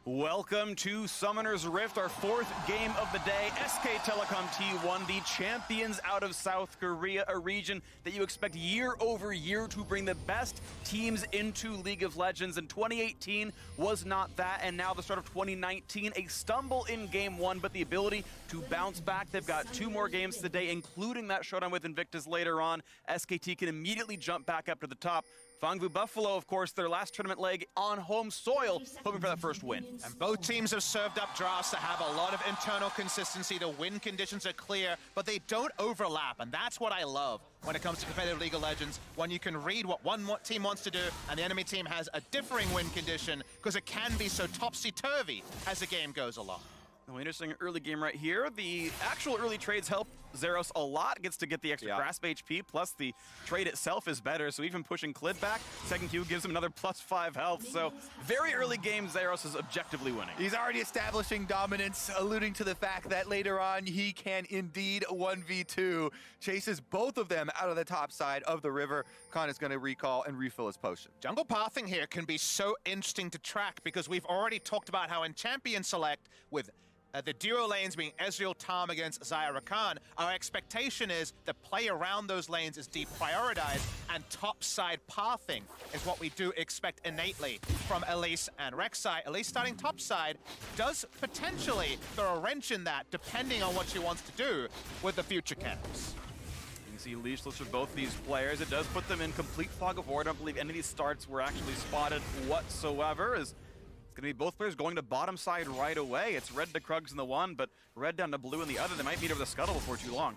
Welcome to Summoner's Rift, our fourth game of the day. SK Telecom T1, the champions out of South Korea, a region that you expect year over year to bring the best teams into League of Legends. And 2018 was not that, and now the start of 2019, a stumble in game one, but the ability to bounce back. They've got two more games today, including that showdown with Invictus later on. SKT can immediately jump back up to the top. Fangvu Buffalo, of course, their last tournament leg on home soil, hoping for that first win. And both teams have served up drafts that have a lot of internal consistency. The win conditions are clear, but they don't overlap, and that's what I love when it comes to competitive League of Legends, when you can read what one team wants to do and the enemy team has a differing win condition, because it can be so topsy-turvy as the game goes along. Well, interesting early game right here. The actual early trades help Zeros a lot. Gets to get the extra grasp HP, plus the trade itself is better, so even pushing Clid back, second Q gives him another +5 health. So very early game, Zeros is objectively winning. He's already establishing dominance, alluding to the fact that later on he can indeed 1v2. Chases both of them out of the top side of the river. Khan is going to recall and refill his potion. Jungle pathing here can be so interesting to track because we've already talked about how in Champion Select with the duo lanes being Ezreal Tam against Zyra Khan, our expectation is the play around those lanes is deprioritized, and topside pathing is what we do expect innately from Elise and Rek'Sai. Elise starting topside does potentially throw a wrench in that, depending on what she wants to do with the future camps. You can see leashless for both these players. It does put them in complete fog of war. I don't believe any of these starts were actually spotted whatsoever. Going to be both players going to bottom side right away. It's red to Krugs in the one, but red down to blue in the other. They might meet over the scuttle before too long.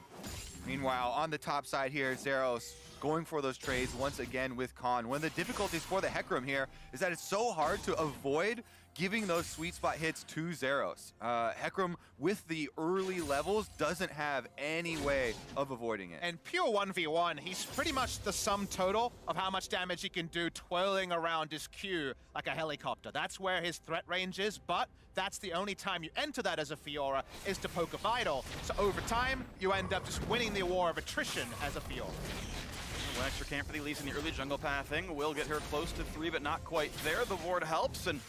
Meanwhile, on the top side here, Zeros going for those trades once again with Khan. One of the difficulties for the Hecarim here is that it's so hard to avoid giving those sweet spot hits to Zeros. Hecarim, with the early levels, doesn't have any way of avoiding it. And pure 1v1, he's pretty much the sum total of how much damage he can do twirling around his Q like a helicopter. That's where his threat range is, but that's the only time you enter that as a Fiora, is to poke a Vital. So over time, you end up just winning the war of attrition as a Fiora. One extra camp for the Elise in the early jungle pathing. Will get her close to 3, but not quite there. The ward helps, and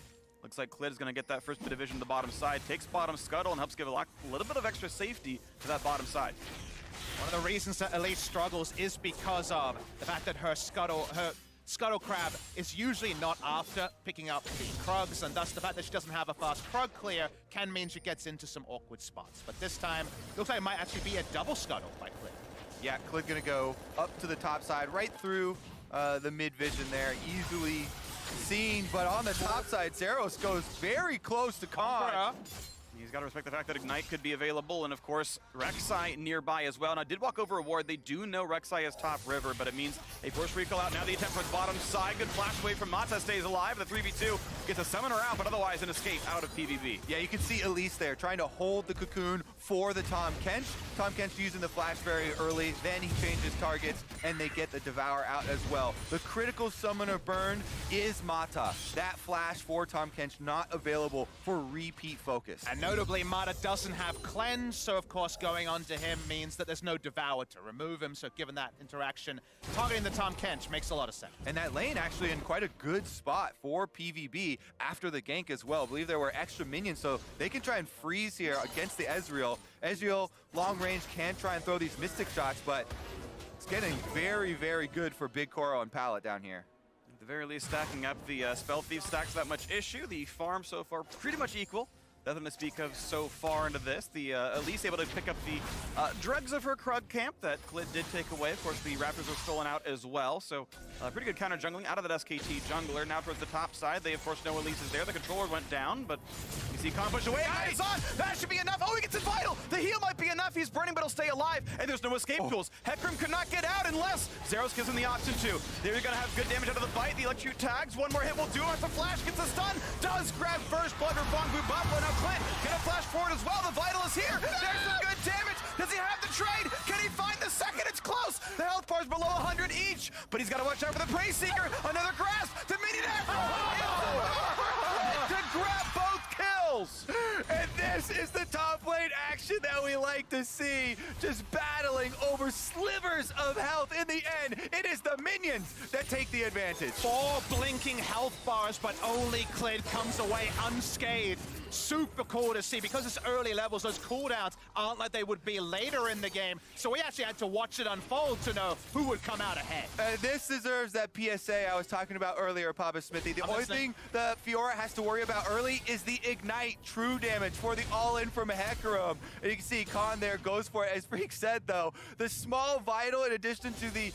looks like Clid is going to get that first bit of vision to the bottom side. Takes bottom scuttle and helps give a little bit of extra safety to that bottom side. One of the reasons that Elise struggles is because of the fact that her Scuttle Crab is usually not after picking up the Krugs, and thus the fact that she doesn't have a fast Krug clear can mean she gets into some awkward spots. But this time, looks like it might actually be a double Scuttle by Clid. Yeah, Clid gonna go up to the top side, right through the mid vision there, easily seen. But on the top side, Zeros goes very close to Khan. He's got to respect the fact that Ignite could be available, and of course, Rek'Sai nearby as well. And I did walk over a ward. They do know Rek'Sai is top river, but it means a force recall out. Now the attempt for the bottom side. Good flash away from Mata, stays alive. The 3v2 gets a summoner out, but otherwise an escape out of PVB. Yeah, you can see Elise there trying to hold the cocoon for the Tahm Kench. Tahm Kench using the flash very early, then he changes targets, and they get the Devour out as well. The critical summoner burn is Mata. That flash for Tahm Kench not available for repeat focus. And notably, Mata doesn't have Cleanse, so of course going on to him means that there's no Devour to remove him, so given that interaction, targeting the Tahm Kench makes a lot of sense. And that lane actually in quite a good spot for PVB after the gank as well. I believe there were extra minions, so they can try and freeze here against the Ezreal. Ezreal, long range, can try and throw these Mystic shots, but it's getting very, very good for Big Koro and Pallet down here. At the very least, stacking up the Spell Thief stacks that much issue. The farm so far pretty much equal. Nothing to speak of so far into this. The Elise able to pick up the dregs of her Krug camp that Clid did take away. Of course, the Raptors were stolen out as well, so pretty good counter jungling out of that SKT jungler. Now towards the top side, they of course know Elise is there. The controller went down, but you see Khan push away. Nice on! That should be enough. Oh, he gets it vital! The heal might be enough. He's burning, but he'll stay alive, and there's no escape tools. Hecarim could not get out unless Zeros gives him the option to. They're gonna have good damage out of the bite. The electrocute tags. One more hit will do it. The flash gets a stun. Does grab first blood for Fangvu Buffalo. Now Clid gonna flash forward as well. The Vital is here. There's some good damage. Does he have the trade? Can he find the second? It's close. The health bar is below 100 each, but he's got to watch out for the Prey Seeker. Another grasp. The minion to grab both kills. And this is the top lane action that we like. like to see, just battling over slivers of health. In the end, it is the minions that take the advantage. 4 blinking health bars, but only Clid comes away unscathed. Super cool to see, because it's early levels, those cooldowns aren't like they would be later in the game, so we actually had to watch it unfold to know who would come out ahead. This deserves that PSA I was talking about earlier, Papa Smithy. The only thing that Fiora has to worry about early is the ignite true damage for the all-in from Hecarim. And you can see Khan there goes for it. As Freak said, though, the small vital, in addition to the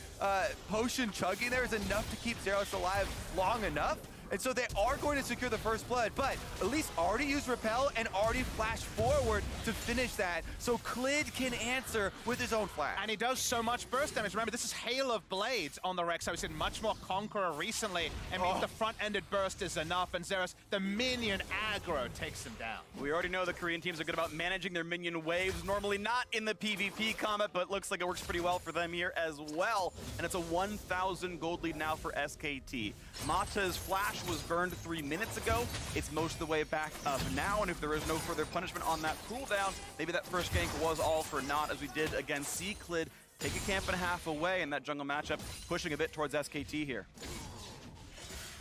potion chugging there, is enough to keep Zeros alive long enough. And so they are going to secure the first blood, but at least already used Repel and already flash forward to finish that. So Clid can answer with his own flash. And he does so much burst damage. Remember, this is Hail of Blades on the Rex. I've seen much more Conqueror recently. I mean, the front-ended burst is enough, and Zeros, the minion aggro, takes him down. We already know the Korean teams are good about managing their minion waves. Normally not in the PvP combat, but looks like it works pretty well for them here as well. And it's a 1,000 gold lead now for SKT. Mata's flash was burned 3 minutes ago. It's most of the way back up now, and if there is no further punishment on that cooldown, maybe that first gank was all for naught, as we did against C-Clid. Take a camp and a half away in that jungle matchup, pushing a bit towards SKT here.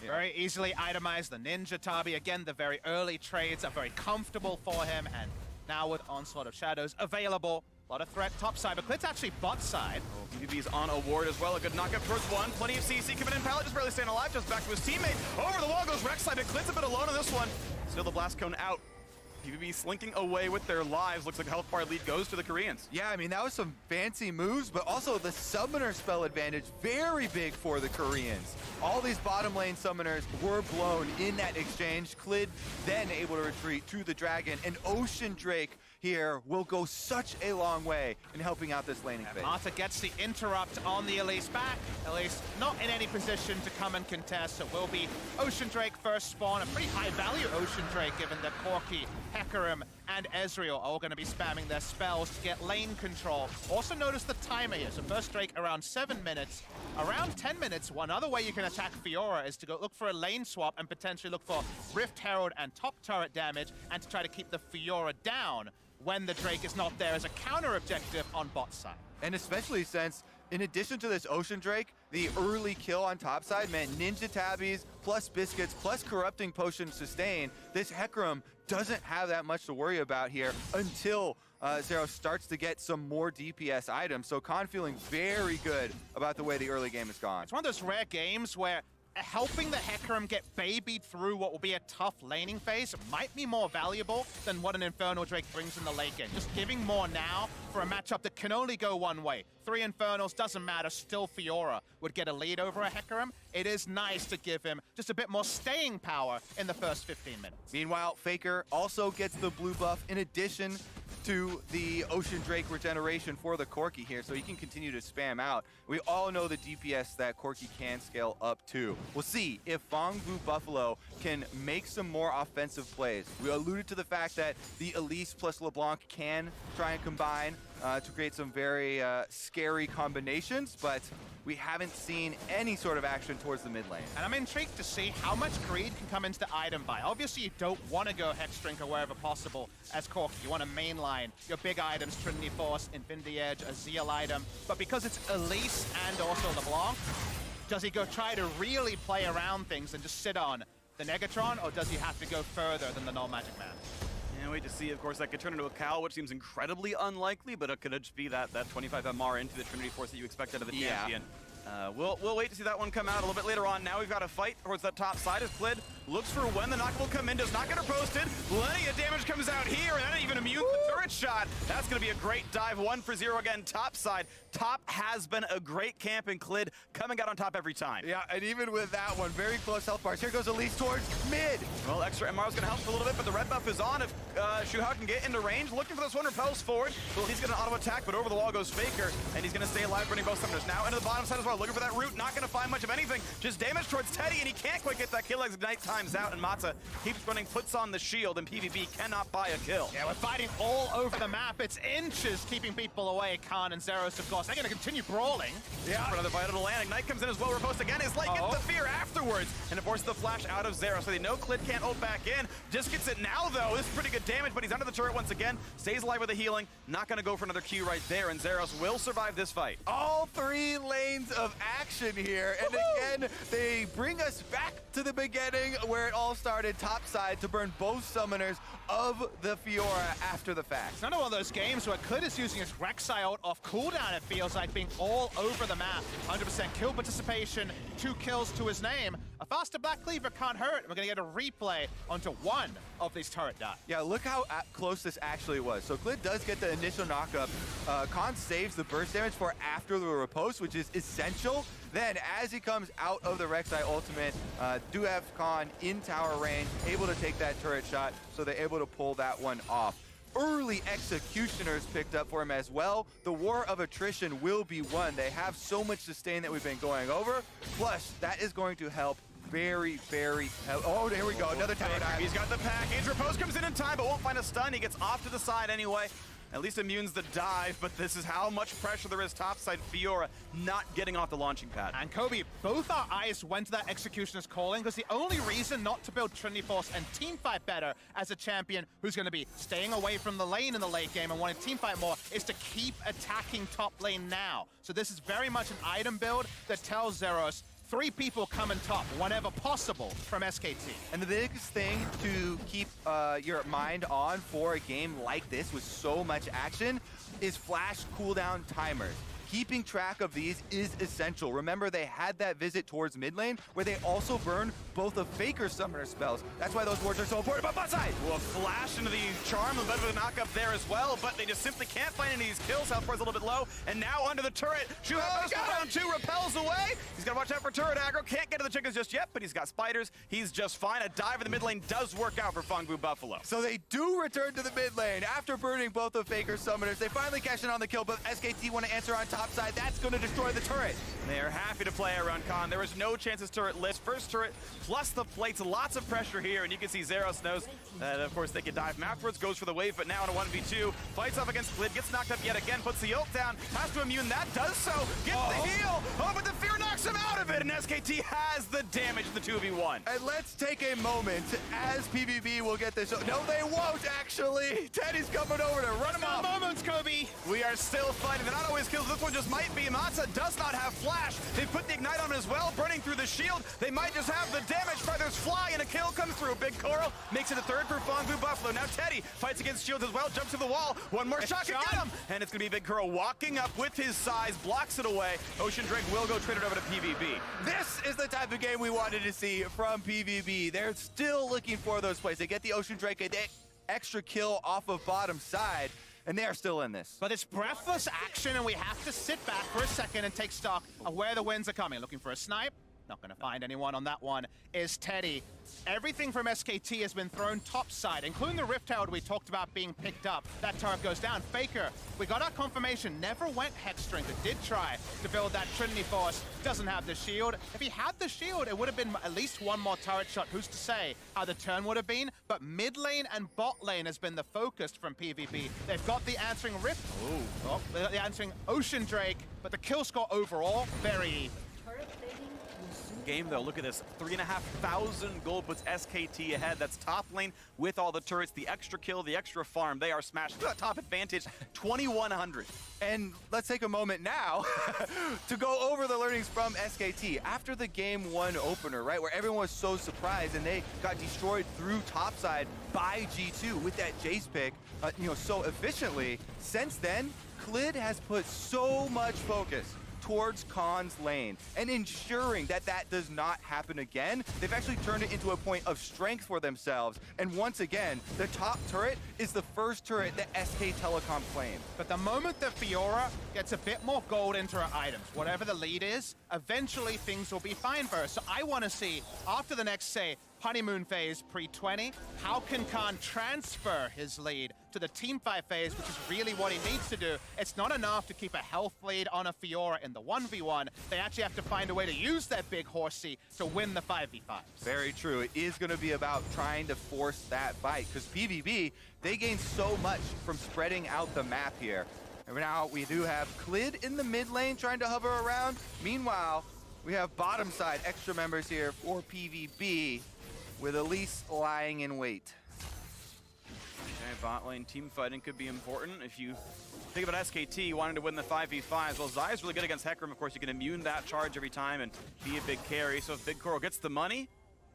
Very easily itemized, the Ninja Tabi. Again, the very early trades are very comfortable for him, and now with Onslaught of Shadows available, a lot of threat top side, but Clid's actually bot side. PVB's on a ward as well. A good knockup towards one. Plenty of CC coming in. Pallet just barely staying alive. Just back to his teammate. Over the wall goes Rek'Sai, but Clid's a bit alone on this one. Still the blast cone out. PVB slinking away with their lives. Looks like health bar lead goes to the Koreans. Yeah, I mean, that was some fancy moves, but also the summoner spell advantage, very big for the Koreans. All these bottom lane summoners were blown in that exchange. Clid then able to retreat to the dragon, and Ocean Drake here will go such a long way in helping out this laning phase. Mata gets the interrupt on the Elise back. Elise not in any position to come and contest. It will be Ocean Drake first spawn. A pretty high value Ocean Drake, given that Corki, Hecarim, and Ezreal are all going to be spamming their spells to get lane control. Also notice the timer here. So first Drake around 7 minutes. Around 10 minutes, one other way you can attack Fiora is to go look for a lane swap and potentially look for Rift Herald and top turret damage, and to try to keep the Fiora down when the Drake is not there as a counter objective on bot side. And especially since, in addition to this Ocean Drake, the early kill on top side meant Ninja Tabbies, plus Biscuits, plus Corrupting Potion sustain. This Hecarim doesn't have that much to worry about here until Zero starts to get some more DPS items. So Khan feeling very good about the way the early game has gone. It's one of those rare games where helping the Hecarim get babied through what will be a tough laning phase might be more valuable than what an Infernal Drake brings in the late game. Just giving more now for a matchup that can only go one way. 3 Infernals, doesn't matter, still Fiora would get a lead over a Hecarim. It is nice to give him just a bit more staying power in the first 15 minutes. Meanwhile, Faker also gets the blue buff in addition to the Ocean Drake regeneration for the Corki here, so he can continue to spam out. We all know the DPS that Corki can scale up to. We'll see if Fong Vu Buffalo can make some more offensive plays. We alluded to the fact that the Elise plus LeBlanc can try and combine to create some very scary combinations, but we haven't seen any sort of action towards the mid lane. And I'm intrigued to see how much greed can come into the item buy. Obviously, you don't want to go Hex Drinker wherever possible as Corki. You want to mainline your big items, Trinity Force, Infinity Edge, a Zeal item. But because it's Elise and also LeBlanc, does he go try to really play around things and just sit on the Negatron, or does he have to go further than the Null Magic Man? Can't wait to see, of course, that could turn into a Cal, which seems incredibly unlikely, but it could just be that 25 MR into the Trinity Force that you expect out of the champion. We'll wait to see that one come out a little bit later on. Now we've got a fight towards that top side as Clid looks for when the knock will come in, does not get her posted. Plenty of damage comes out here, and that even immune the turret shot. That's going to be a great dive. 1 for 0 again, top side. Top has been a great camp, and Clid coming out on top every time. Yeah, and even with that one, very close health bars. Here goes Elise towards mid. Well, extra MR is going to help a little bit, but the red buff is on. If Shuhao can get into range, looking for this one, repels forward. Well, he's going to auto attack, but over the wall goes Faker, and he's going to stay alive, burning both summoners. Now into the bottom side as well, looking for that root, not going to find much of anything. Just damage towards Teddy, and he can't quite get that kill as Ignite times out, and Mata keeps running, puts on the shield, and PVB cannot buy a kill. Yeah, we're fighting all over the map. It's inches keeping people away. Khan and Zeros, of course, they're going to continue brawling. Yeah, for another vital land. Ignite comes in as well. Riposte again. His light gets the fear afterwards, and it forces the flash out of Zero. So they know Clid can't ult back in. Just gets it now, though. This is pretty good damage, but he's under the turret once again. Stays alive with the healing. Not going to go for another Q right there, and Zeros will survive this fight. All 3 lanes of action here, and again, they bring us back to the beginning where it all started topside to burn both summoners of the Fiora after the fact. It's another one of those games where Clid is using his Rek'Sai ult off cooldown, it feels like, being all over the map. 100% kill participation, 2 kills to his name. A faster Black Cleaver can't hurt. We're going to get a replay onto one of these turret dives. Yeah, look how close this actually was. So Clid does get the initial knockup. Khan saves the burst damage for after the riposte, which is essential. Then, as he comes out of the Rek'Sai ultimate, do have Khan in tower range, able to take that turret shot, so they're able to pull that one off. Early executioners picked up for him as well. The war of attrition will be won. They have so much sustain that we've been going over. Plus, that is going to help very, very... Oh, there we go. Another tower dive. He's got the package. Riposte comes in time, but won't find a stun. He gets off to the side anyway. At least immunes the dive, but this is how much pressure there is topside. Fiora not getting off the launching pad. And Kobe, both our eyes went to that Executioner's calling, because the only reason not to build Trinity Force and teamfight better as a champion who's going to be staying away from the lane in the late game and wanting teamfight more is to keep attacking top lane now. So this is very much an item build that tells Zeros 3 people come and top whenever possible from SKT. And the biggest thing to keep your mind on for a game like this with so much action is flash cooldown timers. Keeping track of these is essential. Remember, they had that visit towards mid lane where they also burned both of Faker summoner spells. That's why those wards are so important. But bot side! Well, a flash into the charm, a bit of a knock-up there as well, but they just simply can't find any of these kills. Health bar's a little bit low, and now under the turret. Shoot round 2, repels away. He's got to watch out for turret aggro. Can't get to the chickens just yet, but he's got spiders. He's just fine. A dive in the mid lane does work out for Fangbu Buffalo. So they do return to the mid lane after burning both of Faker summoners. They finally cash in on the kill, but SKT want to answer on top side. That's going to destroy the turret. They are happy to play around Khan. There was no chance his turret lifts. First turret plus the plates. Lots of pressure here, and you can see Zeros knows that, of course, they can dive him afterwards. Goes for the wave, but now in a 1v2. Fights off against Clid. Gets knocked up yet again. Puts the ult down. Has to immune that. Does so. Gets the heal. Oh, but the fear knocks him out of it, and SKT has the damage in the 2v1. And let's take a moment as PVB will get this. No, they won't, actually. Teddy's coming over to run him off. Moments, Kobe. We are still fighting. They're not always kills. This one just might be. Mata does not have flash. They put the ignite on him as well, burning through the shield. They might just have the damage. Feathers fly, and a kill comes through. Big Coral makes it a third for Fangbu Buffalo. Now Teddy fights against shields as well. Jumps to the wall. One more shot can get him. And it's going to be Big Coral walking up with his size. Blocks it away. Ocean Drake will go trade it over to PVB. This is the type of game we wanted to see from PVB. They're still looking for those plays. They get the Ocean Drake an extra kill off of bottom side, and they are still in this. But it's breathless action, and we have to sit back for a second and take stock of where the wins are coming. Looking for a snipe. Not going to find anyone on that one is Teddy. Everything from SKT has been thrown topside, including the Rift Tower we talked about being picked up. That turret goes down. Faker, we got our confirmation, never went Hex Strength, but did try to build that Trinity Force. Doesn't have the shield. If he had the shield, it would have been at least one more turret shot. Who's to say how the turn would have been? But mid lane and bot lane has been the focus from PvP. They've got the answering Rift. Oh, they got the answering Ocean Drake, but the kill score overall, very even. Game though, look at this, 3,500 gold puts SKT ahead. That's top lane with all the turrets, the extra kill, the extra farm. They are smashed. Look at that top advantage, 2,100. And let's take a moment now to go over the learnings from SKT after the game 1 opener, right, where everyone was so surprised and they got destroyed through topside by G2 with that Jace pick, so efficiently. Since then, Clid has put so much focus towards Khan's lane and ensuring that that does not happen again. They've actually turned it into a point of strength for themselves. And once again, the top turret is the first turret that SK Telecom claimed. But the moment that Fiora gets a bit more gold into her items, whatever the lead is, eventually things will be fine for her. So I want to see, after the next, say, honeymoon phase pre-20. How can Khan transfer his lead to the teamfight phase, which is really what he needs to do? It's not enough to keep a health lead on a Fiora in the 1v1. They actually have to find a way to use that big horsey to win the 5v5s. Very true. It is going to be about trying to force that fight, because PVB, they gain so much from spreading out the map here. And now we do have Clid in the mid lane trying to hover around. Meanwhile, we have bottom side extra members here for PVB with Elise lying in wait. Okay, bot lane team fighting could be important. If you think about SKT wanting to win the 5v5s, well, Zai's really good against Hecarim. Of course, you can immune that charge every time and be a big carry. So if Big Coral gets the money,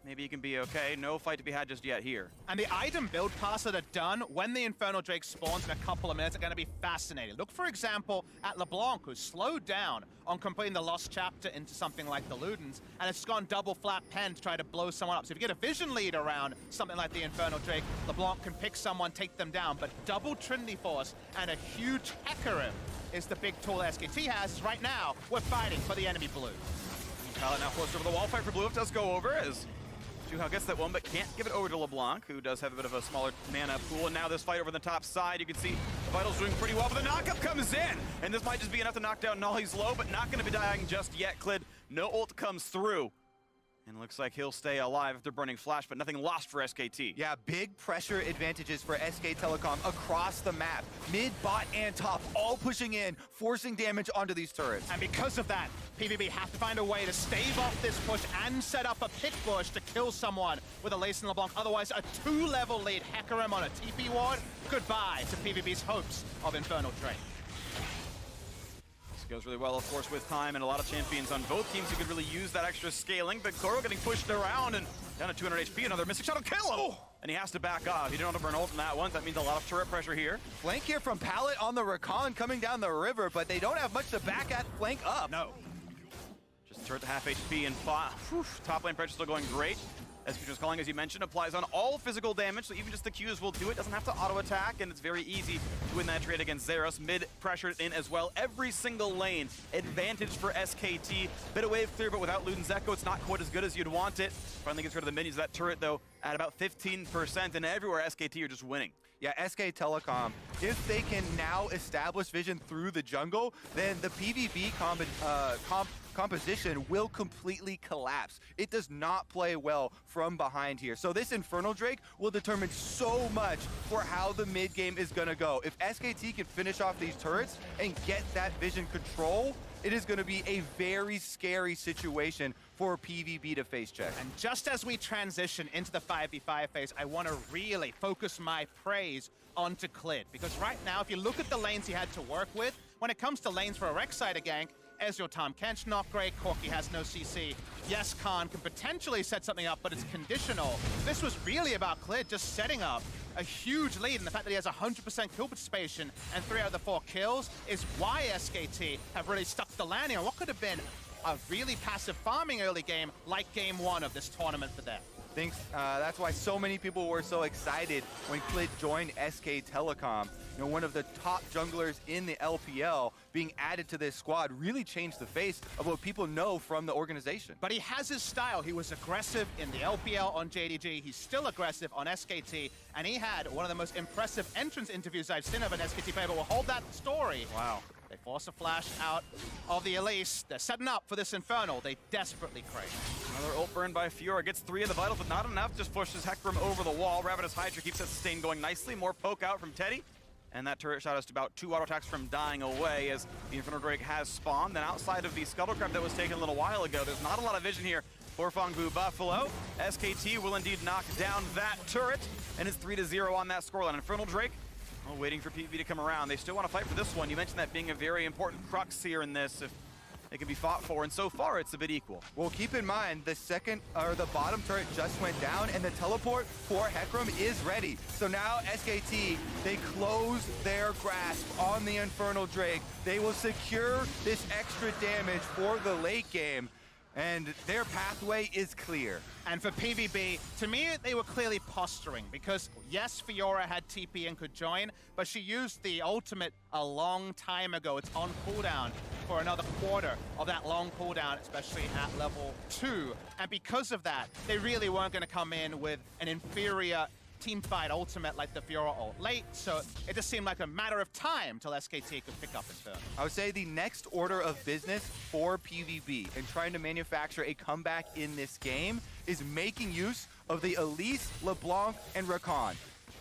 maybe he can be okay. No fight to be had just yet here. And the item build paths that are done when the Infernal Drake spawns in a couple of minutes are going to be fascinating. Look, for example, at LeBlanc, who's slowed down on completing the Lost Chapter into something like the Ludens, and it's gone double flat pen to try to blow someone up. So if you get a vision lead around something like the Infernal Drake, LeBlanc can pick someone, take them down. But double Trinity Force and a huge Hecarim is the big tool SKT has. Right now, we're fighting for the enemy blue. Pallet now forced over the wall. Fight for blue. It does go over as Juhao gets that one, but can't give it over to LeBlanc, who does have a bit of a smaller mana pool. And now this fight over the top side, you can see Vital's doing pretty well, but the knockup comes in! And this might just be enough to knock down Nolly's low, but not going to be dying just yet. Clid, no ult comes through. And looks like he'll stay alive after burning flash, but nothing lost for SKT. Yeah, big pressure advantages for SK Telecom across the map. Mid, bot, and top, all pushing in, forcing damage onto these turrets. And because of that, PVB have to find a way to stave off this push and set up a pit bush to kill someone with a Lace and LeBlanc. Otherwise, a 2-level lead Hecarim on a TP ward. Goodbye to PVB's hopes of Infernal Drake. Goes really well, of course, with time and a lot of champions on both teams who could really use that extra scaling. But Koro getting pushed around and down to 200 HP. Another Mystic Shot will kill him! And he has to back off. He didn't want to burn ult in that one. That means a lot of turret pressure here. Flank here from Pallet on the Recon coming down the river, but they don't have much to back at flank up. No. Just turret to half HP and top lane pressure still going great. As Future's Calling, as you mentioned, applies on all physical damage, so even just the Qs will do it. Doesn't have to auto-attack, and it's very easy to win that trade against Zeros. Mid pressured in as well. Every single lane, advantage for SKT. Bit of wave clear, but without Luden's Echo, it's not quite as good as you'd want it. Finally gets rid of the minions. That turret, though, at about 15%, and everywhere SKT are just winning. Yeah, SK Telecom, if they can now establish vision through the jungle, then the PvP composition will completely collapse. It does not play well from behind here. So this Infernal Drake will determine so much for how the mid game is going to go. If SKT can finish off these turrets and get that vision control, it is going to be a very scary situation for PVB to face check. And just as we transition into the 5v5 phase, I want to really focus my praise onto Clid. Because right now, if you look at the lanes he had to work with, when it comes to lanes for a Rek'Sai gank, Ezreal Tom Kench not great, Corki has no CC. Yes, Khan can potentially set something up, but it's conditional. This was really about Clid just setting up a huge lead, and the fact that he has 100% kill participation and 3 out of the 4 kills is why SKT have really stuck the landing on what could have been a really passive farming early game like game 1 of this tournament for them. That's why so many people were so excited when Clid joined SK Telecom. You know, one of the top junglers in the LPL being added to this squad really changed the face of what people know from the organization. But he has his style. He was aggressive in the LPL on JDG. He's still aggressive on SKT. And he had one of the most impressive entrance interviews I've seen of an SKT player, but we'll hold that story. Wow. They force a flash out of the Elise. They're setting up for this Infernal. They desperately crave. Another ult burn by Fiora. Gets 3 of the Vitals, but not enough. Just pushes Hecarim over the wall. Ravenous Hydra keeps that sustain going nicely. More poke out from Teddy. And that turret shot us to about 2 auto attacks from dying away as the Infernal Drake has spawned. Then outside of the Scuttlecrab that was taken a little while ago, there's not a lot of vision here for Fongbu Buffalo. SKT will indeed knock down that turret, and it's 3-0 on that scoreline. Infernal Drake, waiting for PvP to come around. They still want to fight for this one. You mentioned that being a very important crux here in this. If they can be fought for, and so far it's a bit equal. Well, keep in mind, the bottom turret just went down, and the teleport for Hecarim is ready. So now SKT, they close their grasp on the Infernal Drake. They will secure this extra damage for the late game. And their pathway is clear. And for PVB, to me, they were clearly posturing because, yes, Fiora had TP and could join, but she used the ultimate a long time ago. It's on cooldown for another quarter of that long cooldown, especially at level 2. And because of that, they really weren't going to come in with an inferior teamfight ultimate like the Fiora ult late, so it just seemed like a matter of time till SKT could pick up its turn. I would say the next order of business for PVB and trying to manufacture a comeback in this game is making use of the Elise, LeBlanc, and Rakan.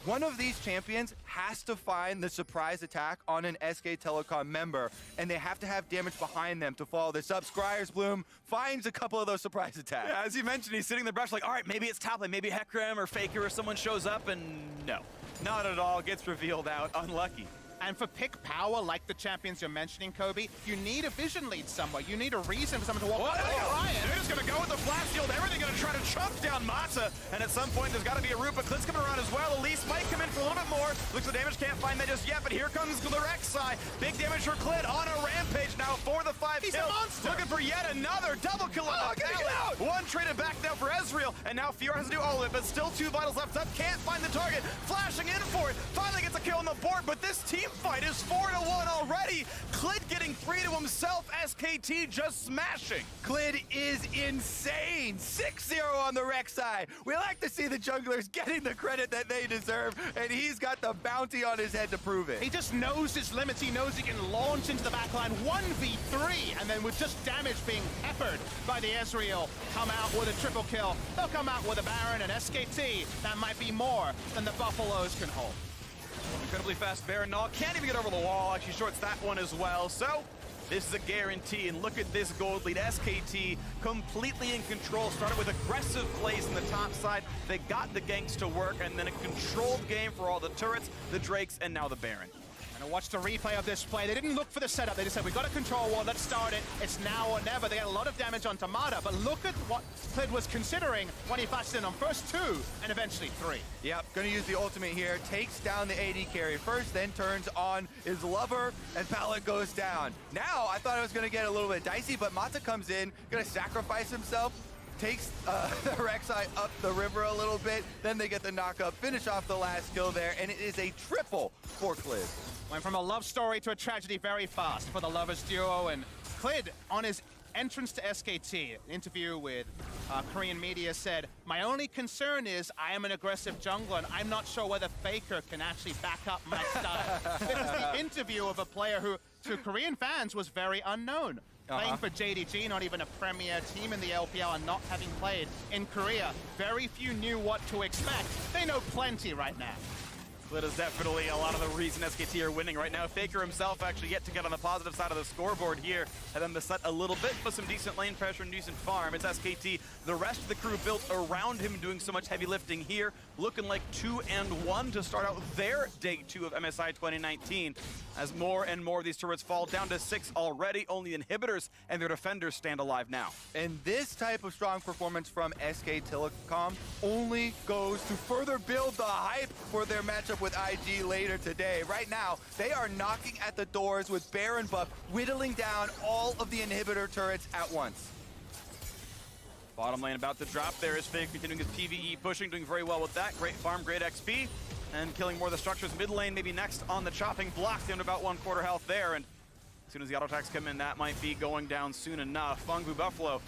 One of these champions has to find the surprise attack on an SK Telecom member, and they have to have damage behind them to follow this up. Scryer's Bloom finds a couple of those surprise attacks. Yeah, as you mentioned, he's sitting in the brush like, all right, maybe it's top lane, maybe Hecarim or Faker or someone shows up, and no. Not at all, gets revealed out, unlucky. And for pick power, like the champions you're mentioning, Kobe, you need a vision lead somewhere. You need a reason for someone to walk. They're just going to go with the flash shield. Everything going to try to chunk down Mata. And at some point, there's got to be a route, but Clid's coming around as well. Elise might come in for a little bit more. Looks like the damage can't find that just yet, but here comes the Rek'Sai. Big damage for Clid on a rampage now for the 5 He's kill. a monster. Looking for yet another double kill. Get out! One traded back now for Ezreal, and now Fiora has to do all of it, but still 2 vitals left up. Can't find the target. Flashing in for it. Finally gets a kill on the board, but this team fight is 4-1 already. Clid getting 3 to himself. SKT just smashing. Clid is insane. 6-0 on the Rek'Sai. We like to see the junglers getting the credit that they deserve, and he's got the bounty on his head to prove it. He just knows his limits. He knows he can launch into the backline 1v3, and then with just damage being peppered by the Ezreal, come out with a triple kill. They'll come out with a Baron and SKT. That might be more than the Buffaloes can hold. Incredibly fast Baron Null. Can't even get over the wall. Actually shorts that one as well. So this is a guarantee, and look at this gold lead. SKT completely in control. Started with aggressive plays in the top side. They got the ganks to work, and then a controlled game for all the turrets, the Drakes, and now the Baron. And watch the replay of this play. They didn't look for the setup. They just said, we got a control wall, let's start it. It's now or never. They got a lot of damage on Tamada, but look at what Clid was considering when he flashed in on first 2 and eventually 3. Yep, gonna use the ultimate here. Takes down the AD carry first, then turns on his lover, and Pallet goes down. Now, I thought it was gonna get a little bit dicey, but Mata comes in, gonna sacrifice himself, takes the Rek'Sai up the river a little bit, then they get the knock-up, finish off the last kill there, and it is a triple for Clid. Went from a love story to a tragedy very fast for the Lovers duo, and Clid, on his entrance to SKT, an interview with Korean media said, my only concern is I am an aggressive jungler, and I'm not sure whether Faker can actually back up my style. This is the interview of a player who, to Korean fans, was very unknown. Playing for JDG, not even a premier team in the LPL, and not having played in Korea. Very few knew what to expect. They know plenty right now. Clid is definitely a lot of the reason SKT are winning right now. Faker himself actually yet to get on the positive side of the scoreboard here. And then the set a little bit, but some decent lane pressure and decent farm. It's SKT. The rest of the crew built around him, doing so much heavy lifting here. Looking like 2-1 to start out their day 2 of MSI 2019. As more and more of these turrets fall down to 6 already. Only inhibitors and their defenders stand alive now. And this type of strong performance from SK Telecom only goes to further build the hype for their matchup with IG later today. Right now, they are knocking at the doors with Baron buff, whittling down all of the inhibitor turrets at once. Bottom lane about to drop. There is Fake continuing his PvE pushing, doing very well with that. Great farm, great XP, and killing more of the structures. Mid lane maybe next on the chopping block, down to about 1/4 health there. And as soon as the auto attacks come in, that might be going down soon enough. Fungbu Buffalo,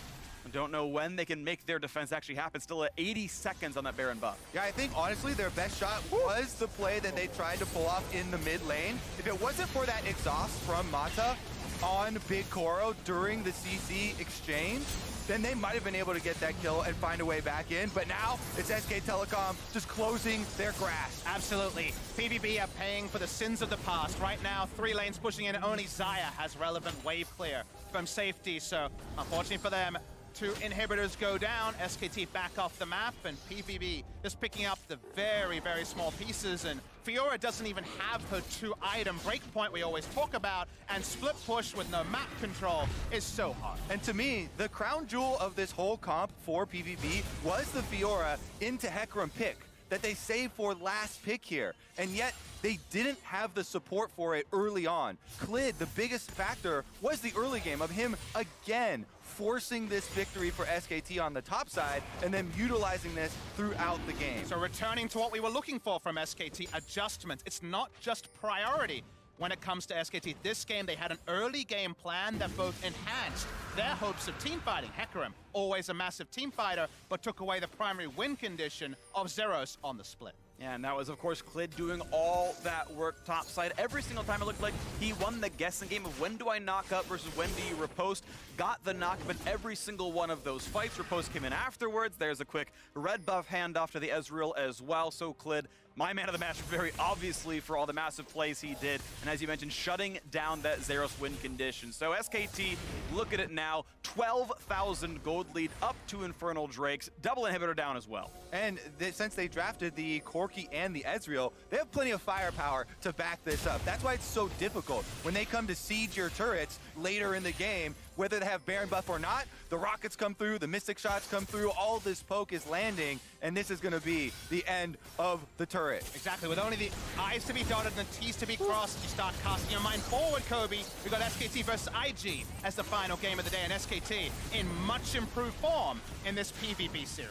I don't know when they can make their defense actually happen. Still at 80 seconds on that Baron buff. Yeah, I think honestly their best shot was the play that they tried to pull off in the mid lane. If it wasn't for that exhaust from Mata on Big Koro during the CC exchange, then they might have been able to get that kill and find a way back in. But now it's SK Telecom just closing their grasp. Absolutely. PVB are paying for the sins of the past. Right now, 3 lanes pushing in. Only Xayah has relevant wave clear from safety. So unfortunately for them, 2 inhibitors go down, SKT back off the map, and PVB just picking up the very, very small pieces. And Fiora doesn't even have her 2-item breakpoint we always talk about, and split push with no map control is so hard. And to me, the crown jewel of this whole comp for PVB was the Fiora into Hecarim pick. that they saved for last pick here. And yet, they didn't have the support for it early on. Clid, the biggest factor was the early game of him again forcing this victory for SKT on the top side and then utilizing this throughout the game. So returning to what we were looking for from SKT, adjustments. It's not just priority when it comes to SKT. This game, they had an early game plan that both enhanced their hopes of team fighting. Hecarim, always a massive team fighter, but took away the primary win condition of Zeros on the split. Yeah, and that was, of course, Clid doing all that work topside. Every single time it looked like he won the guessing game of when do I knock up versus when do you riposte. Got the knock, but every single one of those fights, riposte came in afterwards. There's a quick red buff handoff to the Ezreal as well. So Clid, my man of the match, very obviously for all the massive plays he did. And as you mentioned, shutting down that Zeros win condition. So SKT, look at it now, 12,000 gold lead up to Infernal Drakes. Double inhibitor down as well. And since they drafted the Corki and the Ezreal, they have plenty of firepower to back this up. That's why it's so difficult. When they come to siege your turrets later in the game, whether they have Baron buff or not, the rockets come through, the Mystic shots come through, all this poke is landing, and this is going to be the end of the turret. Exactly, with only the I's to be dotted and the T's to be crossed, you start casting your mind forward, Kobe. We've got SKT versus IG as the final game of the day, and SKT in much improved form in this PVB series.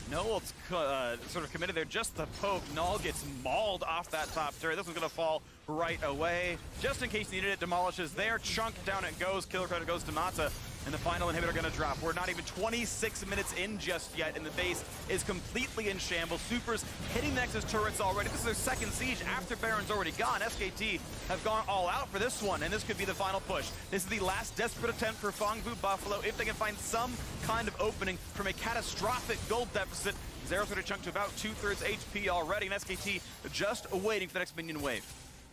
Null's sort of committed there, just the poke. Null gets mauled off that top turret. This one's gonna fall right away. Just in case you needed it, demolishes there. Chunk down it goes. Killer credit goes to Mata. And the final inhibitor gonna drop. We're not even 26 minutes in just yet, and the base is completely in shambles. Supers hitting the Nexus turrets already. This is their second siege after Baron's already gone. SKT have gone all out for this one, and this could be the final push. This is the last desperate attempt for Fongbu Buffalo if they can find some kind of opening from a catastrophic gold deficit. Zero's gonna chunk to about 2/3 HP already, and SKT just waiting for the next minion wave.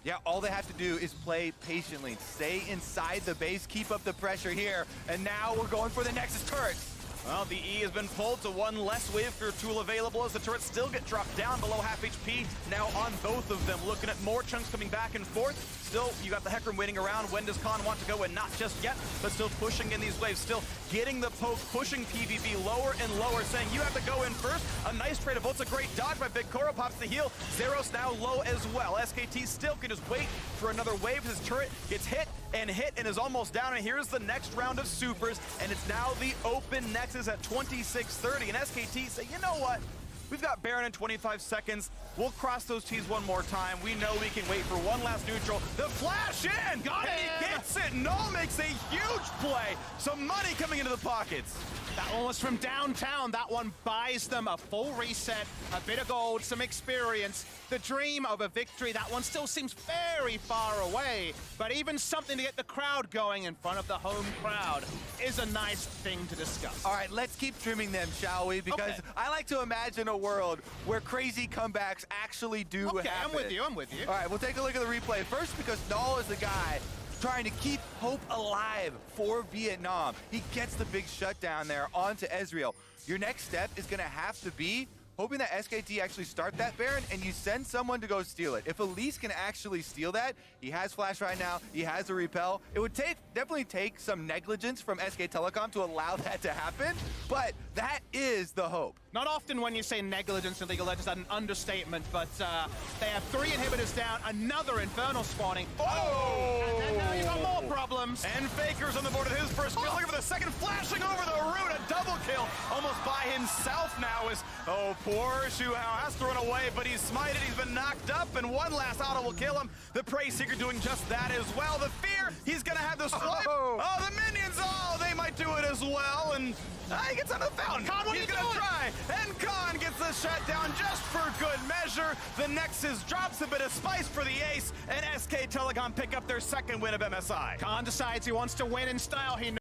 Yeah, all they have to do is play patiently, stay inside the base, keep up the pressure here, and now we're going for the Nexus turrets. Well, the E has been pulled to one less wave for tool available as the turrets still get dropped down below half HP. Now on both of them, looking at more chunks coming back and forth. Still, you got the Hecarim waiting around. When does Khan want to go? And not just yet, but still pushing in these waves, still getting the poke, pushing PVB lower and lower, saying you have to go in first. A nice trade of bolts, a great dodge by Big Koro, pops the heal. Zeros now low as well. SKT still can just wait for another wave. His turret gets hit and is almost down. And here's the next round of supers, and it's now the open Nexus at 26:30. And SKT say, you know what? We've got Baron in 25 seconds. We'll cross those T's one more time. We know we can wait for one last neutral. The flash in! Got it! He gets it! Null makes a huge play. Some money coming into the pockets. That one was from downtown. That one buys them a full reset, a bit of gold, some experience. The dream of a victory, that one still seems very far away. But even something to get the crowd going in front of the home crowd is a nice thing to discuss. All right, let's keep trimming them, shall we? Because okay. I like to imagine a world where crazy comebacks actually do happen. I'm with you, I'm with you. All right, we'll take a look at the replay. First, because Null is the guy trying to keep hope alive for Vietnam. He gets the big shutdown there onto Ezreal. Your next step is going to have to be hoping that SKT actually start that Baron and you send someone to go steal it. If Elise can actually steal that, he has Flash right now, he has a repel. It would definitely take some negligence from SK Telecom to allow that to happen, but that is the hope. Not often when you say negligence in League of Legends, that's an understatement, but they have 3 inhibitors down, another Infernal spawning. Oh! And now you got more problems. And Faker's on the board at his first kill. Looking for the second, flashing over the root, a double kill. Almost by himself now is, oh, poor Shuhao has to run away, but he's smited, he's been knocked up, and one last auto will kill him. The Prey Seeker doing just that as well. The fear, he's gonna have the swipe. Oh, the minions, oh, they might do it as well, and he gets on the fountain. Khan, what he's are you gonna doing? try, and Khan gets the shutdown just for good measure. The Nexus drops a bit of spice for the ace, and SK Telecom pick up their second win of MSI. Khan decides he wants to win in style. He